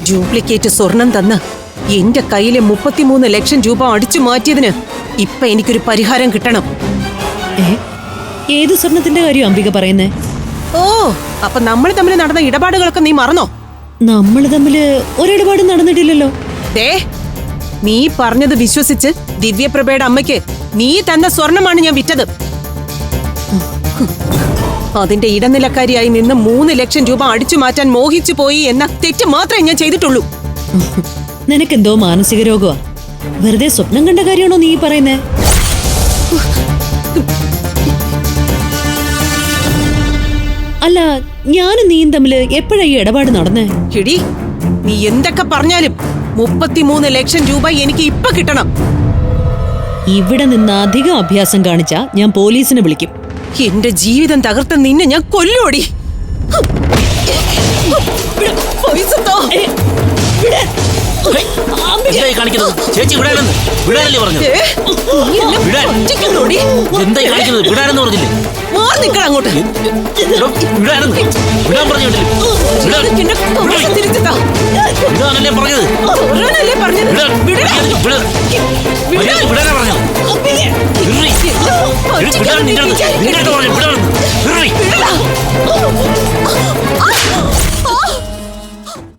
Duplicate സ്വർണം തന്ന് എന്റെ കയ്യിലെ 33 ലക്ഷം രൂപ അടിച്ചു മാറ്റിയതിന് ഇപ്പൊ എനിക്കൊരു പരിഹാരം കിട്ടണം. ഏത് സ്വർണത്തിന്റെ കാര്യം അംബിക പറയുന്നേ? ഓ, അപ്പൊ നമ്മൾ തമ്മിൽ നടന്ന ഇടപാടുകളൊക്കെ നീ മറന്നോ? നമ്മൾ തമ്മില് ഒരിടപാട് നടന്നിട്ടില്ലല്ലോ. നീ പറഞ്ഞത് വിശ്വസിച്ച് ദിവ്യപ്രഭയുടെ അമ്മയ്ക്ക് നീ തന്ന സ്വർണമാണ് ഞാൻ വിറ്റത്. അതിന്റെ ഇടനിലക്കാരിയായി നിന്ന് 3 ലക്ഷം രൂപ അടിച്ചു മാറ്റാൻ മോഹിച്ചു പോയി എന്ന തെറ്റ് മാത്രമേ ഞാൻ ചെയ്തിട്ടുള്ളൂ. നിനക്കെന്തോ മാനസിക രോഗമാ. വെറുതെ സ്വപ്നം കണ്ട കാര്യമാണോ നീ പറയുന്നേ? അല്ല, ഞാനും നീയും തമ്മില് എപ്പോഴാ ഈ ഇടപാട് നടന്നേ? എടി, നീ എന്തൊക്കെ പറഞ്ഞാലും 33 ലക്ഷം രൂപ എനിക്ക് ഇപ്പൊ കിട്ടണം. ഇവിടെ നിന്ന് അധികം അഭ്യാസം കാണിച്ചാ ഞാൻ പോലീസിനെ വിളിക്കും. എന്റെ ജീവിതം തകർത്ത നിന്നെ ഞാൻ കൊല്ലുവോടി. ചേച്ചി വിടാനെന്ന് വിടാനല്ലേ പറഞ്ഞത്? പറഞ്ഞില്ലേ? അങ്ങോട്ട് വിടാനെന്ന് വിടാൻ പറഞ്ഞില്ലേ? വിടാനല്ലേ പറഞ്ഞത്? വിടാനാ പറഞ്ഞത്? നിങ്ങളുടെ പറഞ്ഞു വിടാൻ.